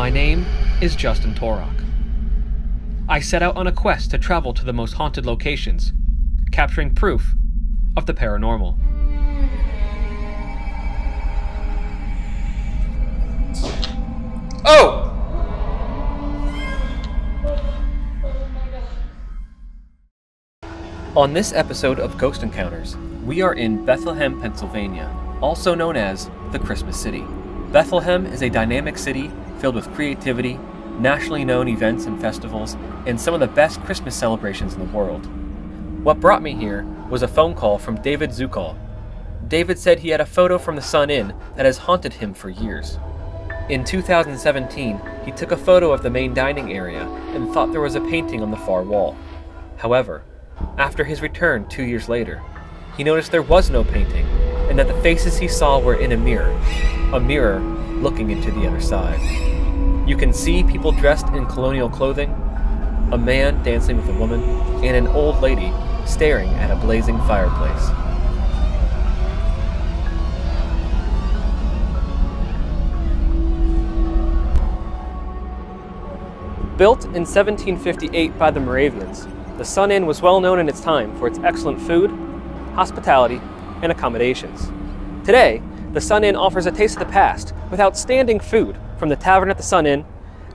My name is Justin Torok. I set out on a quest to travel to the most haunted locations, capturing proof of the paranormal. Oh! On this episode of Ghost Encounters, we are in Bethlehem, Pennsylvania, also known as the Christmas City. Bethlehem is a dynamic city filled with creativity, nationally known events and festivals, and some of the best Christmas celebrations in the world. What brought me here was a phone call from David Zucal. David said he had a photo from the Sun Inn that has haunted him for years. In 2017, he took a photo of the main dining area and thought there was a painting on the far wall. However, after his return 2 years later, he noticed there was no painting and that the faces he saw were in a mirror looking into the other side. You can see people dressed in colonial clothing, a man dancing with a woman, and an old lady staring at a blazing fireplace. Built in 1758 by the Moravians, the Sun Inn was well known in its time for its excellent food, hospitality, and accommodations. Today, the Sun Inn offers a taste of the past with outstanding food from the Tavern at the Sun Inn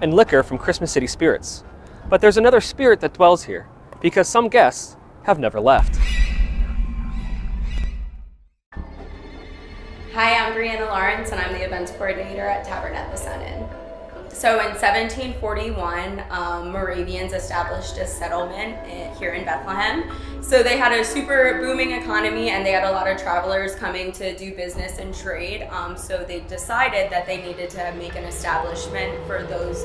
and liquor from Christmas City Spirits. But there's another spirit that dwells here, because some guests have never left. Hi, I'm Brianna Lawrence, and I'm the events coordinator at Tavern at the Sun Inn. So in 1741, Moravians established a settlement here in Bethlehem. So they had a super booming economy and they had a lot of travelers coming to do business and trade. So they decided that they needed to make an establishment for those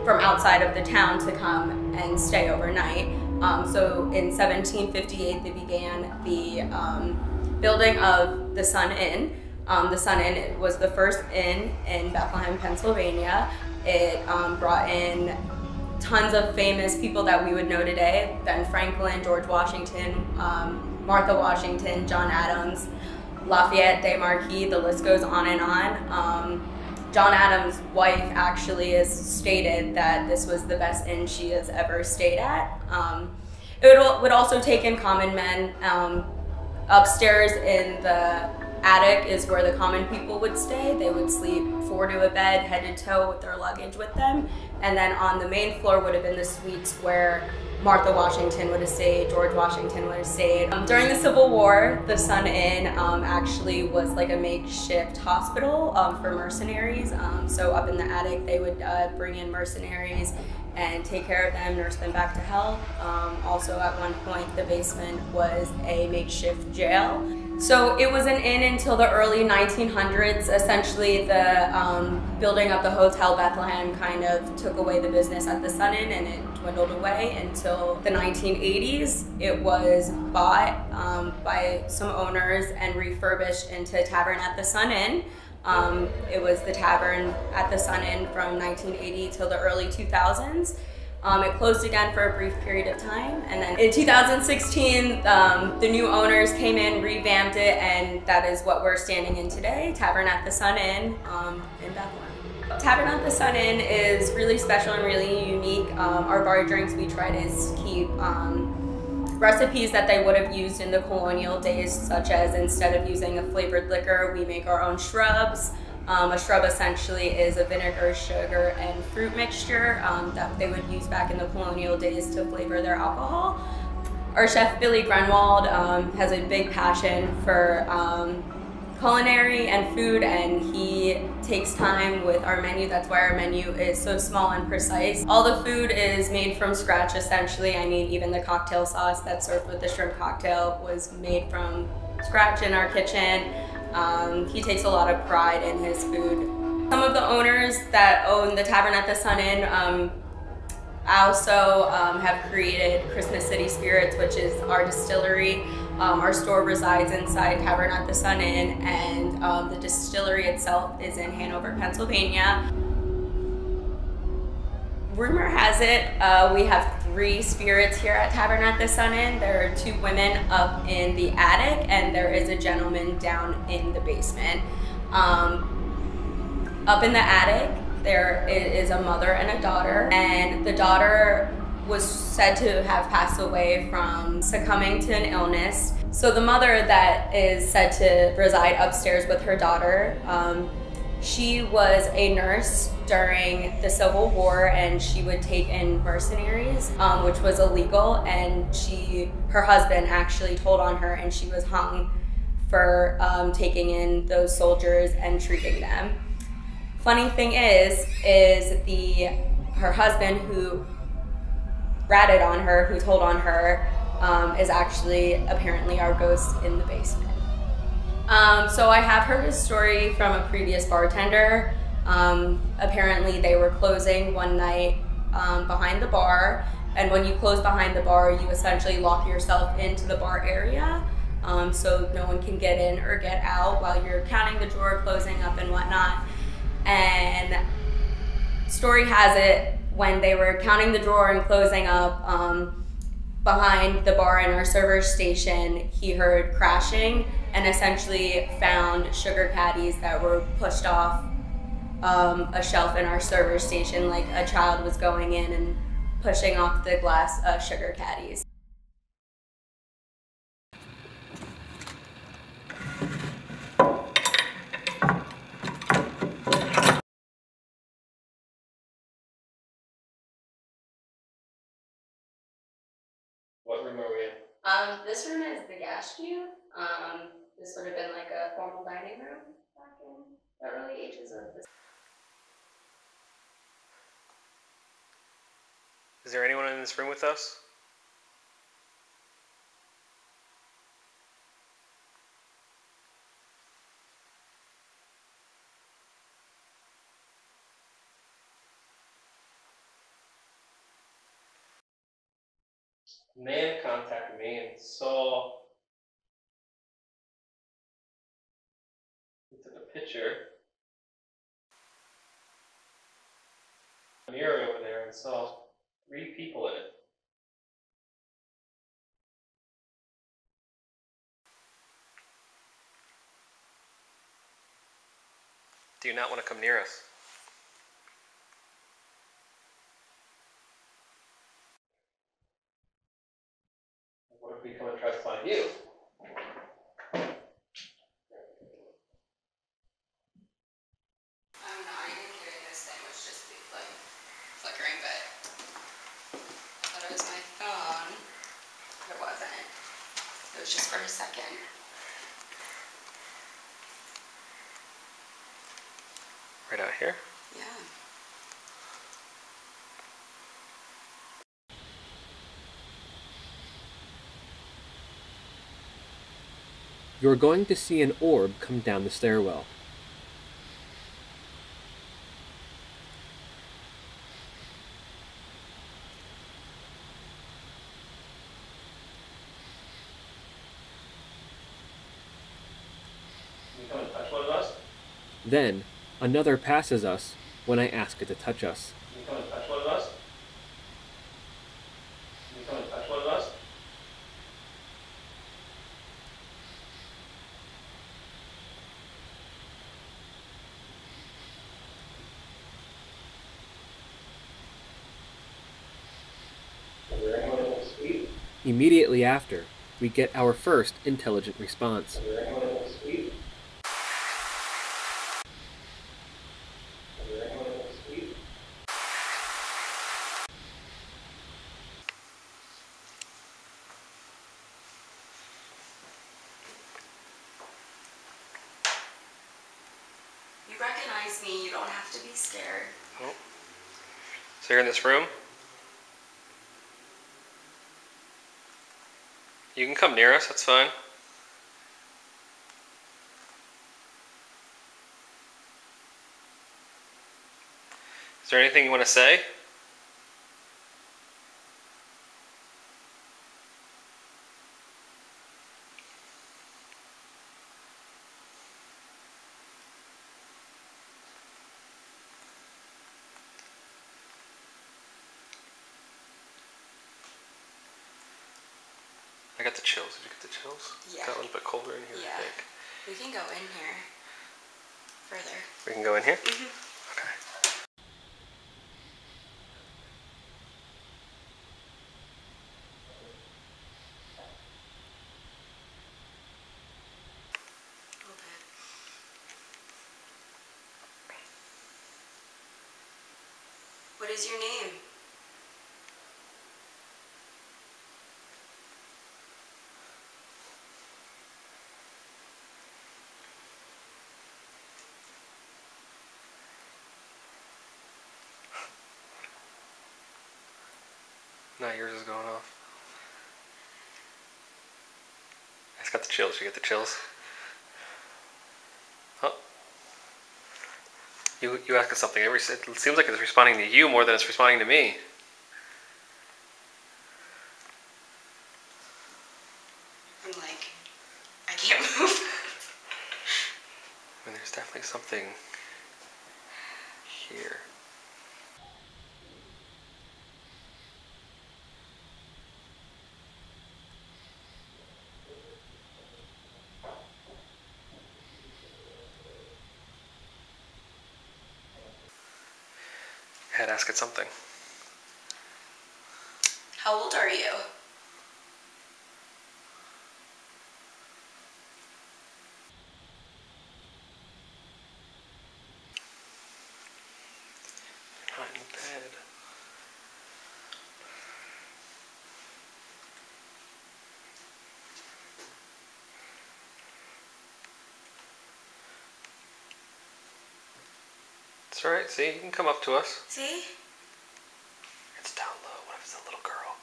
from outside of the town to come and stay overnight. So in 1758, they began the building of the Sun Inn. The Sun Inn was the first inn in Bethlehem, Pennsylvania. It brought in tons of famous people that we would know today: Ben Franklin, George Washington, Martha Washington, John Adams, Lafayette de Marquis, the list goes on and on. John Adams' wife actually has stated that this was the best inn she has ever stayed at. It would also take in common men. Upstairs in the attic is where the common people would stay. They would sleep 4 to a bed, head to toe, with their luggage with them. And then on the main floor would have been the suites where Martha Washington would have stayed, George Washington would have stayed. During the Civil War, the Sun Inn actually was like a makeshift hospital for mercenaries. So up in the attic, they would bring in mercenaries and take care of them, nurse them back to health. Also at one point, the basement was a makeshift jail. So it was an inn until the early 1900s. Essentially, the building of the Hotel Bethlehem kind of took away the business at the Sun Inn, and it dwindled away until the 1980s. It was bought by some owners and refurbished into Tavern at the Sun Inn. It was the Tavern at the Sun Inn from 1980 till the early 2000s. It closed again for a brief period of time, and then in 2016, the new owners came in, revamped it, and that is what we're standing in today, Tavern at the Sun Inn in Bethlehem. Tavern at the Sun Inn is really special and really unique. Our bar drinks, we try to keep recipes that they would have used in the colonial days, such as instead of using a flavored liquor, we make our own shrubs. A shrub essentially is a vinegar, sugar, and fruit mixture that they would use back in the colonial days to flavor their alcohol. Our chef, Billy Grunwald, has a big passion for culinary and food, and he takes time with our menu. That's why our menu is so small and precise. All the food is made from scratch, essentially. I mean, even the cocktail sauce that's served with the shrimp cocktail was made from scratch in our kitchen. He takes a lot of pride in his food. Some of the owners that own the Tavern at the Sun Inn also have created Christmas City Spirits, which is our distillery. Our store resides inside Tavern at the Sun Inn, and the distillery itself is in Hanover, Pennsylvania. Rumor has it we have 3 spirits here at Tavern at the Sun Inn. There are 2 women up in the attic, and there is a gentleman down in the basement. Up in the attic, There is a mother and a daughter, and the daughter was said to have passed away from succumbing to an illness. So the mother that is said to reside upstairs with her daughter, she was a nurse during the Civil War, and she would take in mercenaries, which was illegal, and her husband actually told on her, and she was hung for taking in those soldiers and treating them. Funny thing is her husband who ratted on her, who told on her, is actually apparently our ghost in the basement. So I have heard a story from a previous bartender. Apparently they were closing one night behind the bar, and when you close behind the bar, you essentially lock yourself into the bar area, so no one can get in or get out while you're counting the drawer, closing up and whatnot. And story has it, when they were counting the drawer and closing up behind the bar in our server station, he heard crashing and essentially found sugar caddies that were pushed off a shelf in our server station, like a child was going in and pushing off the glass sugar caddies. What room are we in? This room is the gas cube. This would have been like a formal dining room back in the early ages of this. Is there anyone in this room with us? A man contacted me and saw, he took a picture, a mirror over there, and saw 3 people in it. Do you not want to come near us? What if we come and try to find you? Oh no, I didn't get it. This thing was just like flickering, but I thought it was my phone. It wasn't. It was just for a second. Right out here? Yeah. You're going to see an orb come down the stairwell. Can you come and touch one of us? Then, another passes us when I ask it to touch us. Can you come and touch one of us? Can you come and touch one of us? Is there anyone in the suite? Immediately after, we get our first intelligent response. Is there anyone in the suite? Is there anyone in the suite? You recognize me. You don't have to be scared. Oh. So you're in this room? You can come near us, that's fine. Is there anything you want to say? I got the chills. Did you get the chills? Yeah. Got a little bit colder in here, Yeah. I think. We can go in here further. We can go in here? Mm-hmm. Okay. is your name? Now yours is going off. I just got the chills. You get the chills? Oh. You ask us something. It seems like it's responding to you more than it's responding to me. I'm like, I can't move. I mean, there's definitely something here. I had to ask it something. How old are you? Not in bed. It's alright, see, you can come up to us. See? It's down low. What if it's a little girl?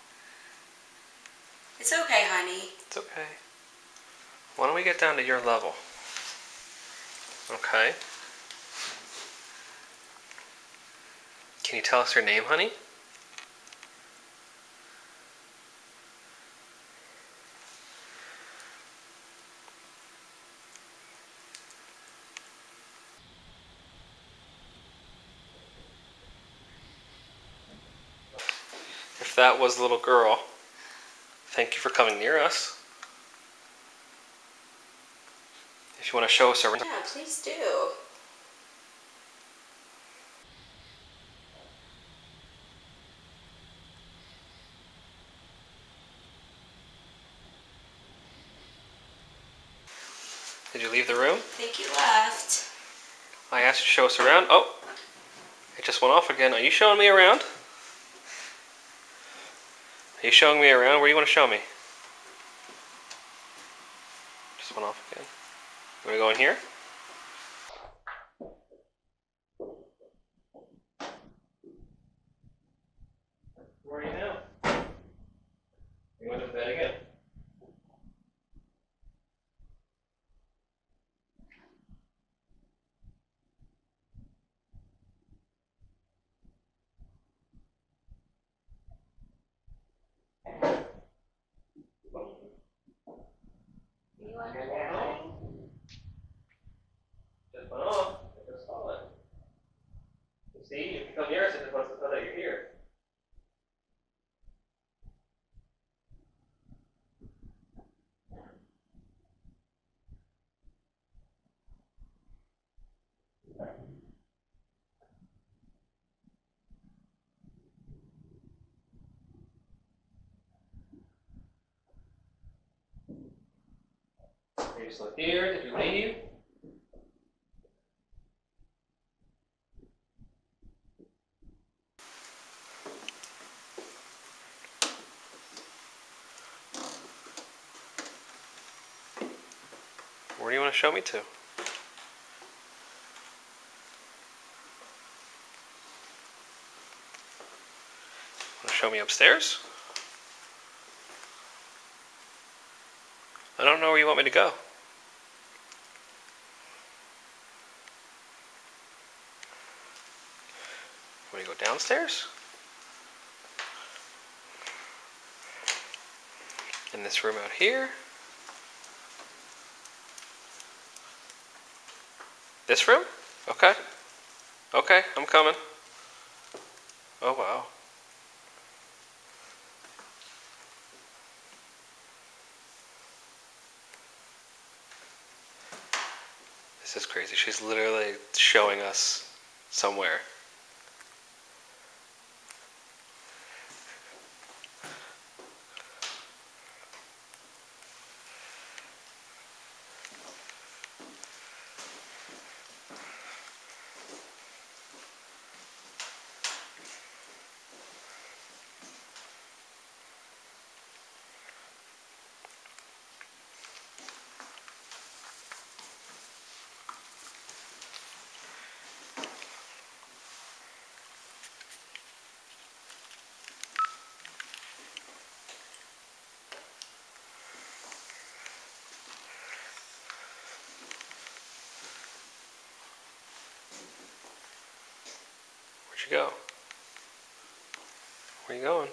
It's okay, honey. It's okay. Why don't we get down to your level? Okay. Can you tell us your name, honey? If that was the little girl, thank you for coming near us. If you want to show us around. Yeah, please do. Did you leave the room? I think you left. I asked you to show us around. Oh, it just went off again. Are you showing me around? Are you showing me around? Where do you want to show me? Just went off again. You want to go in here? Where are you now? You went to bed again. You under there, honey? Just went off. I just saw it. You see, if you come near us, it just lets us know that you're here. Are you still here? Did you leave? Where do you want to show me to? Want to show me upstairs? I don't know where you want me to go. Want to go downstairs? In this room out here? This room? Okay. Okay, I'm coming. Oh, wow. This is crazy. She's literally showing us somewhere. Where'd you go? Where you going?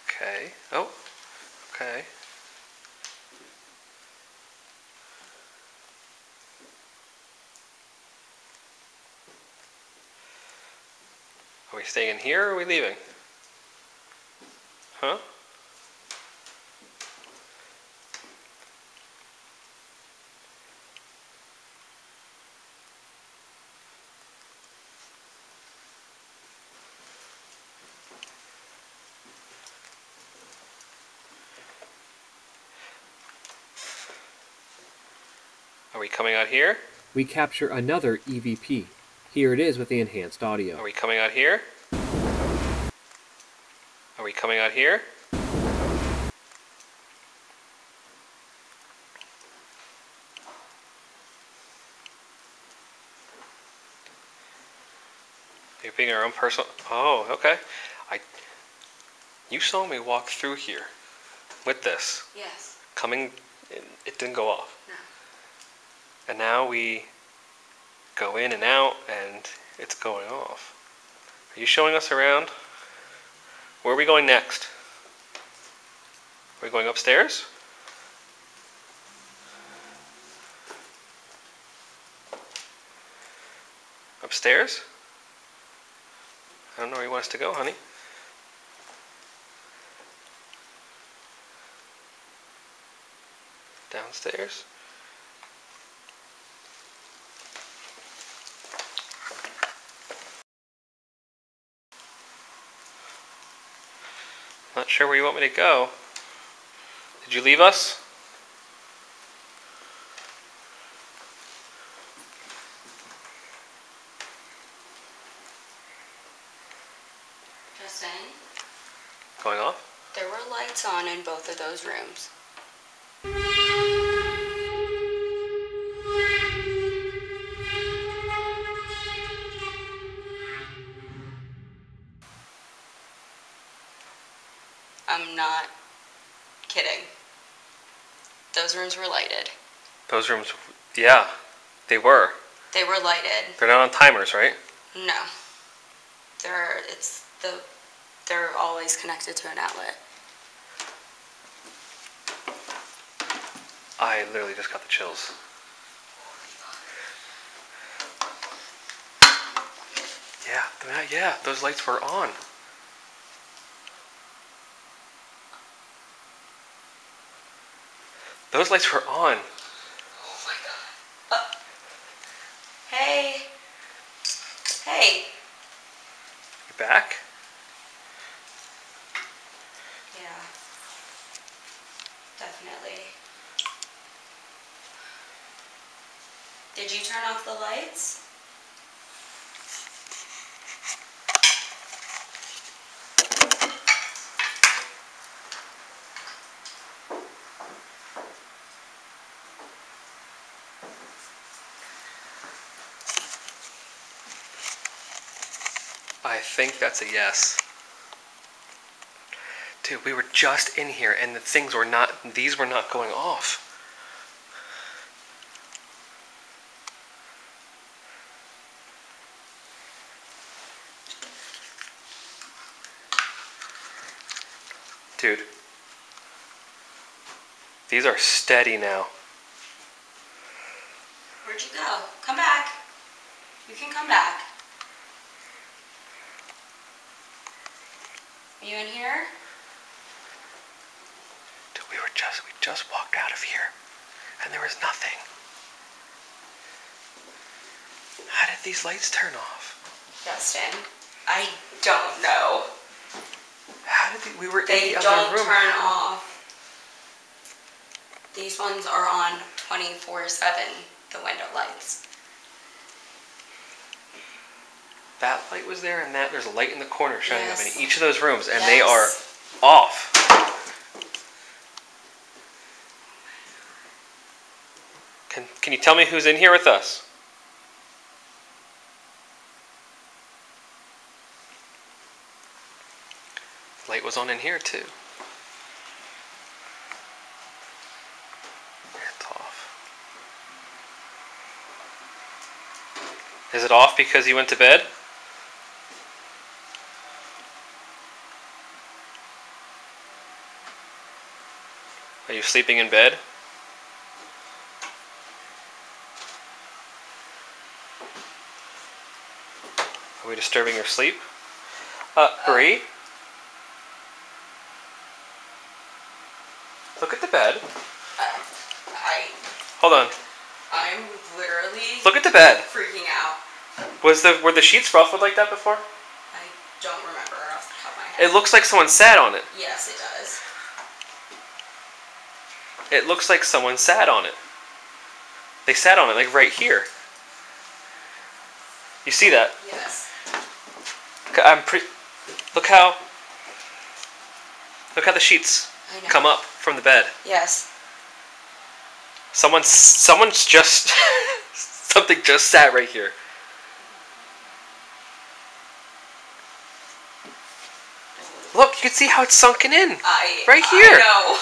Okay. Oh, okay. Are we staying in here or are we leaving? Huh? Are we coming out here? We capture another EVP. Here it is with the enhanced audio. Are we coming out here? Are we coming out here? You're being our own personal... Oh, okay. You saw me walk through here with this. Yes. Coming... It didn't go off. No. And now we go in and out and it's going off. Are you showing us around? Where are we going next? Are we going upstairs? Upstairs? I don't know where you want us to go, honey. Downstairs? Not sure where you want me to go. Did you leave us? Justin? Going off? There were lights on in both of those rooms. I'm not kidding. Those rooms were lighted. Those rooms, yeah, they were. They were lighted. They're not on timers, right? No. They're always connected to an outlet. I literally just got the chills. Yeah, those lights were on. Those lights were on. Oh my god. Hey. Hey. You back? Yeah. Definitely. Did you turn off the lights? I think that's a yes. Dude, we were just in here and these were not going off. Dude, these are steady now. Where'd you go? Come back. You can come back. Are you in here? Dude, we just walked out of here and there was nothing. How did these lights turn off? Justin, I don't know. How did we were in They the other don't room? turn off. These ones are on 24/7, the window lights. That light was there and there's a light in the corner shining up Yes. in each of those rooms and Yes. they are off. Can you tell me who's in here with us? Light was on in here too. Is it off because you went to bed? Are you sleeping in bed? Are we disturbing your sleep? Bree? Look at the bed. Hold on. I'm literally Look at the bed. freaking out. Were the sheets ruffled like that before? I don't remember off the top of my head. It looks like someone sat on it. Yes, it does. It looks like someone sat on it. They sat on it, like right here. You see that? Yes. Look how the sheets I know. come up from the bed. Yes. Someone's just something just sat right here. Look, you can see how it's sunken in. Right here. I know.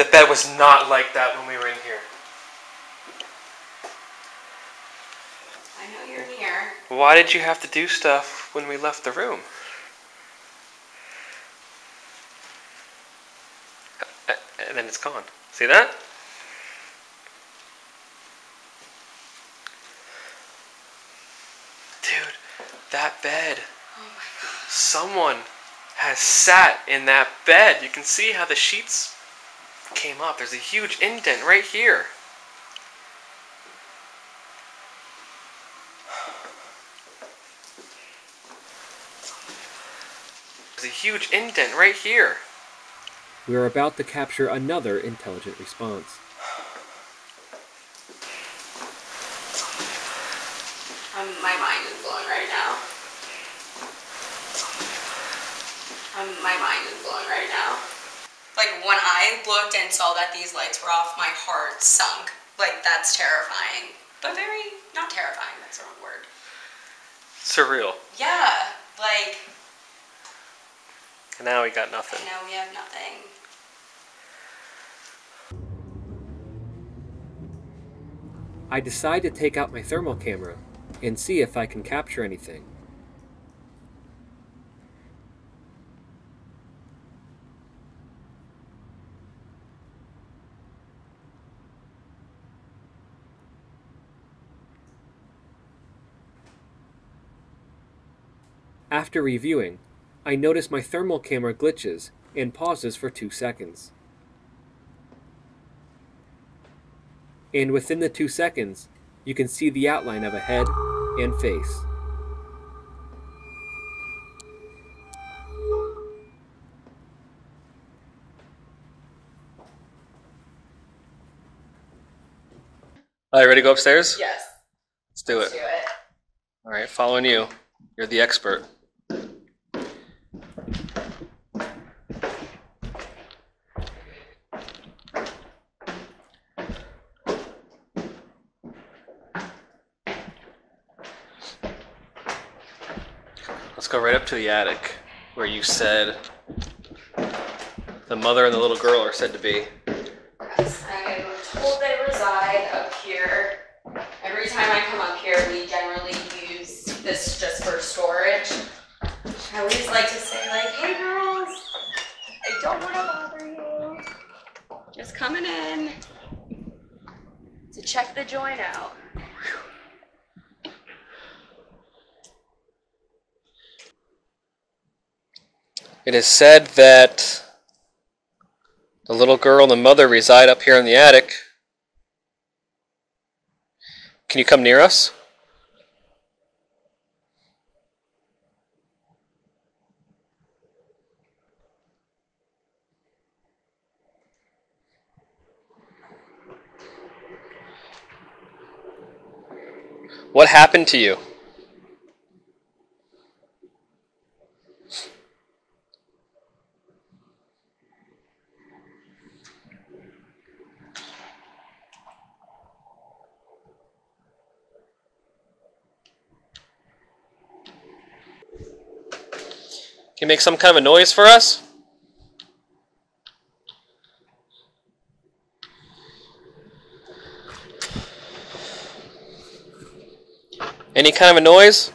The bed was not like that when we were in here. I know you're here. Why did you have to do stuff when we left the room? And then it's gone. See that? Dude, that bed. Oh my god. Someone has sat in that bed. You can see how the sheets came up. There's a huge indent right here. There's a huge indent right here. We are about to capture another intelligent response. My mind is blown right now. My mind is blown right now. Like, when I looked and saw that these lights were off, my heart sunk. Like, that's terrifying. But not terrifying, that's the wrong word. Surreal. Yeah, like... And now we got nothing. And now we have nothing. I decide to take out my thermal camera and see if I can capture anything. After reviewing, I notice my thermal camera glitches and pauses for 2 seconds. And within the 2 seconds, you can see the outline of a head and face. All right, ready to go upstairs? Yes. Let's do it. Let's do it. All right, following you. You're the expert. Let's go right up to the attic, where you said the mother and the little girl are said to be. Yes, I'm told they reside up here. Every time I come up here, we generally use this just for storage. I always like to say, like, hey girls, I don't want to bother you. Just coming in to check the joint out. It is said that the little girl and the mother reside up here in the attic. Can you come near us? What happened to you? Can you make some kind of a noise for us? Any kind of a noise?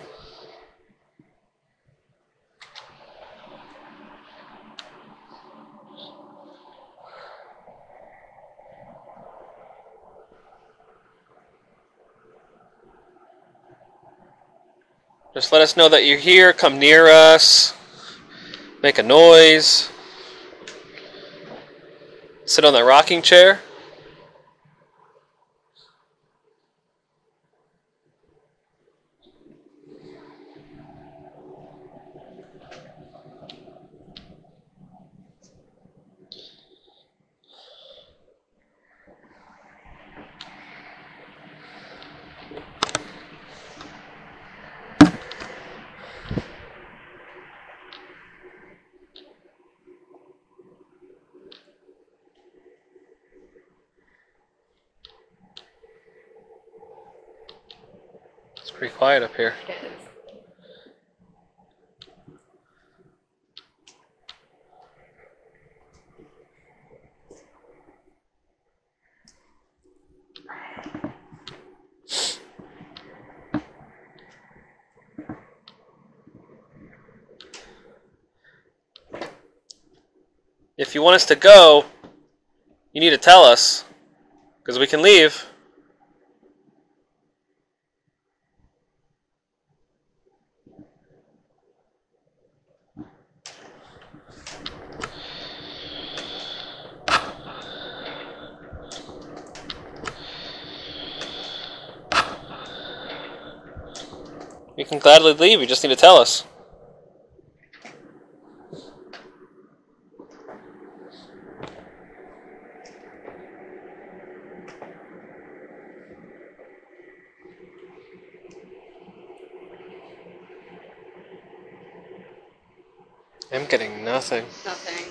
Just let us know that you're here, come near us, make a noise, sit on that rocking chair. It's pretty quiet up here. It is. If you want us to go, you need to tell us, because we can leave. We can gladly leave, you just need to tell us. I'm getting nothing. Nothing.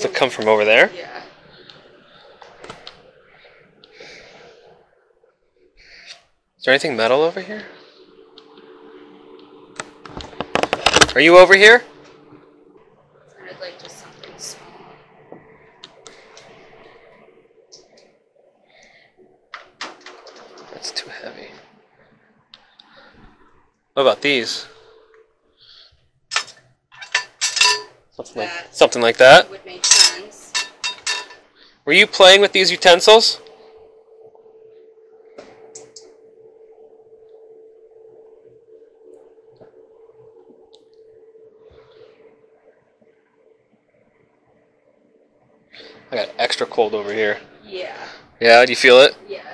Does it come from over there? Yeah. Is there anything metal over here? Are you over here? It sounded like just something small. That's too heavy. What about these? Something like that? Would make sense. Were you playing with these utensils? I got extra cold over here. Yeah. Yeah, do you feel it? Yes.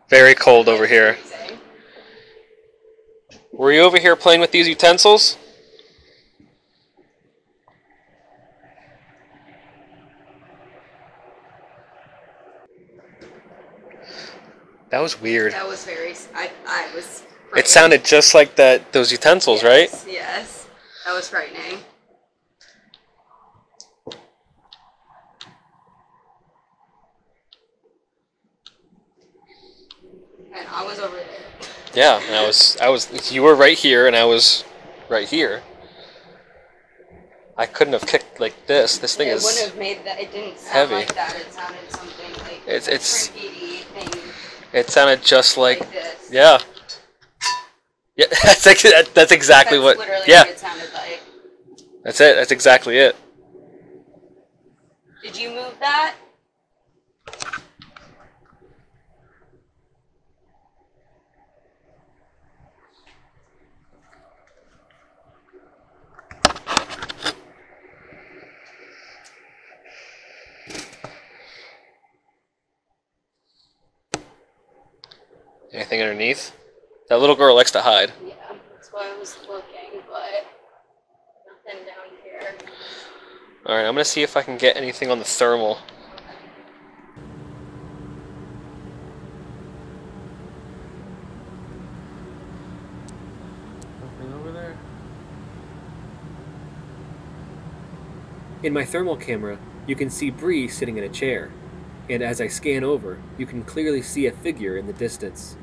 Very cold over here. Freezing. Were you over here playing with these utensils? That was weird. That was very. I was. Frightened. It sounded just like those utensils, right? Yes. That was frightening. And I was over there. Yeah, and I was. You were right here, and I was right here. I couldn't have kicked like this. This thing It is. wouldn't have made that. It didn't sound heavy. like that. It sounded something like It's a trinkety thing. It sounded just like this. yeah. Yeah, that's exactly what. Literally Yeah, what it sounded like. that's it. That's exactly it. Did you move that? Anything underneath? That little girl likes to hide. Yeah, that's why I was looking, but nothing down here. Alright, I'm gonna see if I can get anything on the thermal. In my thermal camera, you can see Bree sitting in a chair, and as I scan over, you can clearly see a figure in the distance.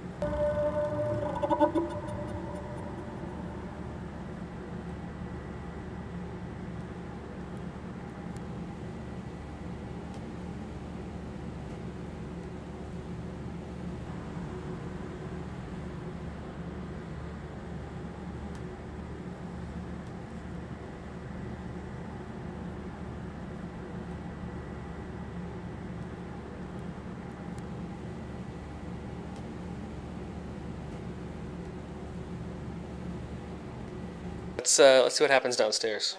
Let's see what happens downstairs.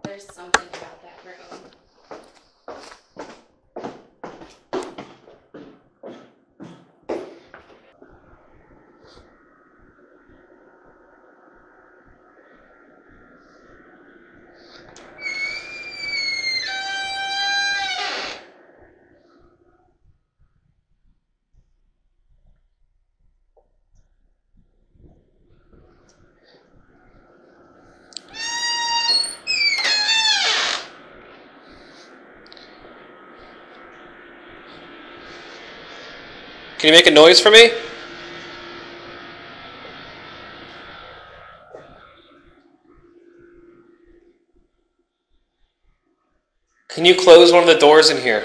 There's something about that room. Can you make a noise for me? Can you close one of the doors in here?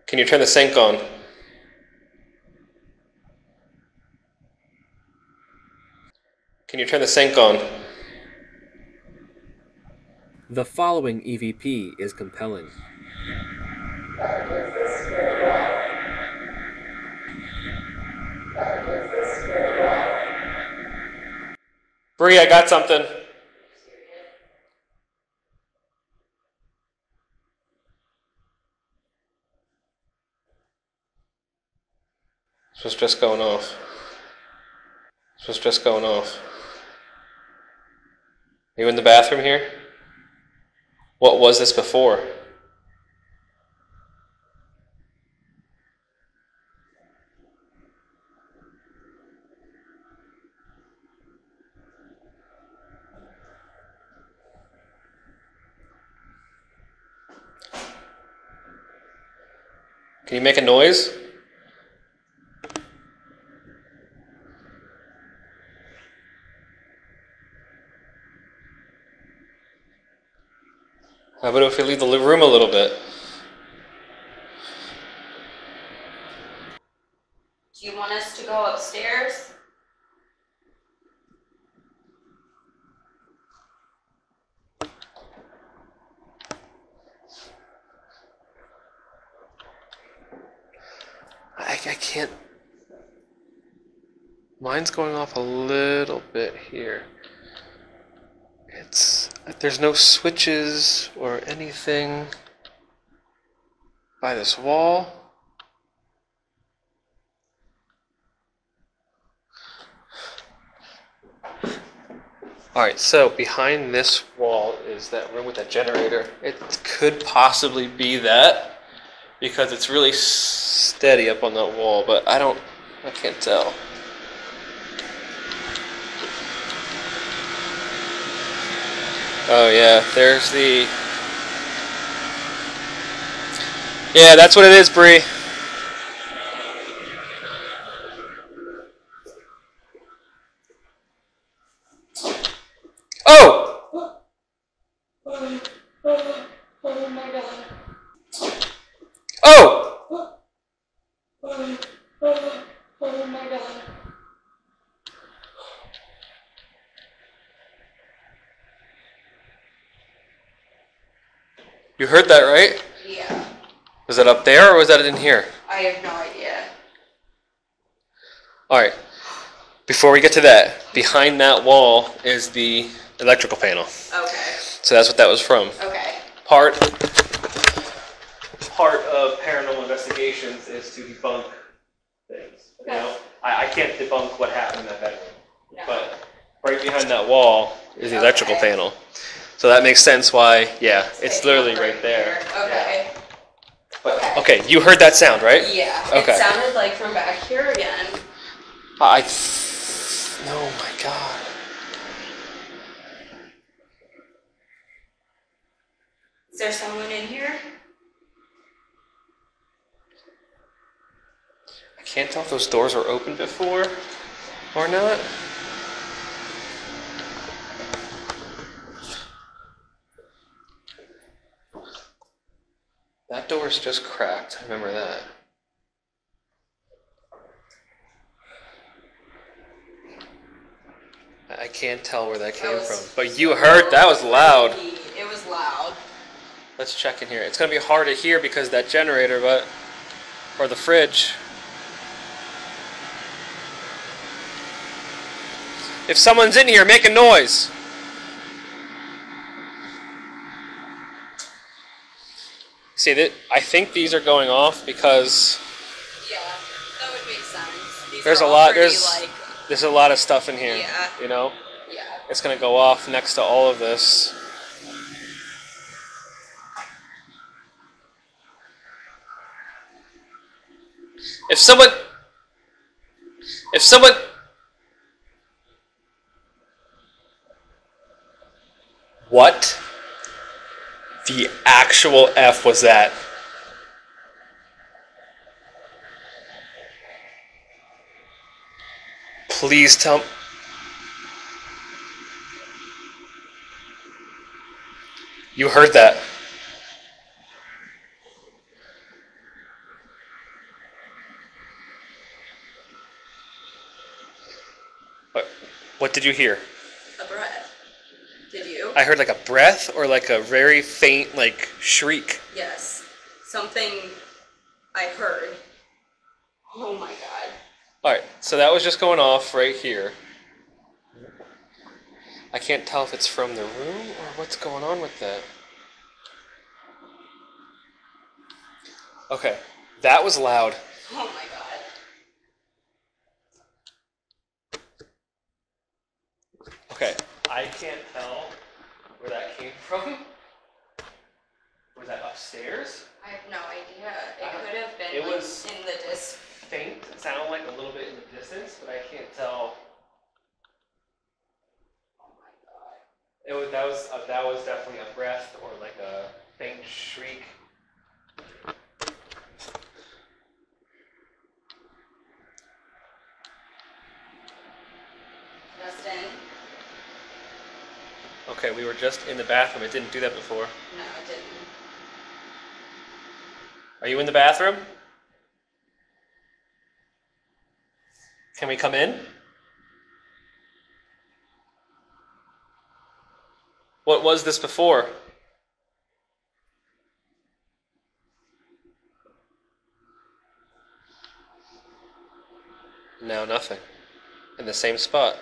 Can you turn the sink on? Can you turn the sink on? The following EVP is compelling. Bree, I got something. This was just going off. This was just going off. Are you in the bathroom here? What was this before? Can you make a noise? How about if we leave the room a little bit? Do you want us to go upstairs? I can't. Mine's going off a little bit here. There's no switches or anything by this wall. Alright, so behind this wall is that room with that generator. It could possibly be that because it's really steady up on that wall, but I can't tell. Oh yeah, there's the... Yeah, that's what it is, Bree. Oh! Oh my god. Oh! Oh my god. You heard that, right? Yeah. Was that up there or was that in here? I have no idea. Alright, before we get to that, behind that wall is the electrical panel. Okay. So that's what that was from. Okay. Part of paranormal investigations is to debunk things. Okay. You know, I can't debunk what happened in that bedroom, No. but right behind that wall is the electrical panel. So that makes sense why, yeah, it's literally right there. Okay. Yeah. But, okay, you heard that sound, right? Yeah. Okay. It sounded like from back here again. Oh my god. Is there someone in here? I can't tell if those doors were open before or not. That door's just cracked. I remember that. I can't tell where that came from. But you heard that was loud. It was loud. Let's check in here. It's gonna be hard to hear because that generator, but or the fridge. If someone's in here, make a noise. See that? I think these are going off because Yeah, that would make sense. These there's are a all lot. pretty, There's a lot of stuff in here. Yeah. You know, Yeah. it's gonna go off next to all of this. If someone. What the actual F was that? Please tell me. You heard that. What did you hear? A breath. Did you? I heard like a breath or like a very faint like shriek. Yes. Something I heard. Oh my god. Alright, so that was just going off right here. I can't tell if it's from the room or what's going on with that. Okay, that was loud. Oh my god. Okay, I can't tell where that came from. Was that upstairs? I have no idea. It could have been It was in the disc. faint. It sounded like a little bit in the distance, but I can't tell. Oh my god. That was definitely a breath or like a faint shriek. Justin? Okay, we were just in the bathroom. It didn't do that before. No, it didn't. Are you in the bathroom? Can we come in? What was this before? No, nothing. In the same spot.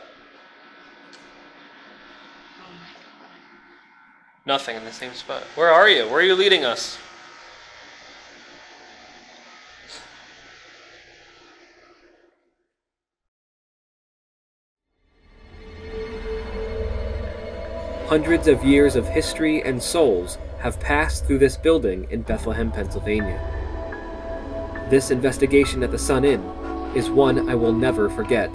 Oh my god. Nothing in the same spot. Where are you? Where are you leading us? Hundreds of years of history and souls have passed through this building in Bethlehem, Pennsylvania. This investigation at the Sun Inn is one I will never forget.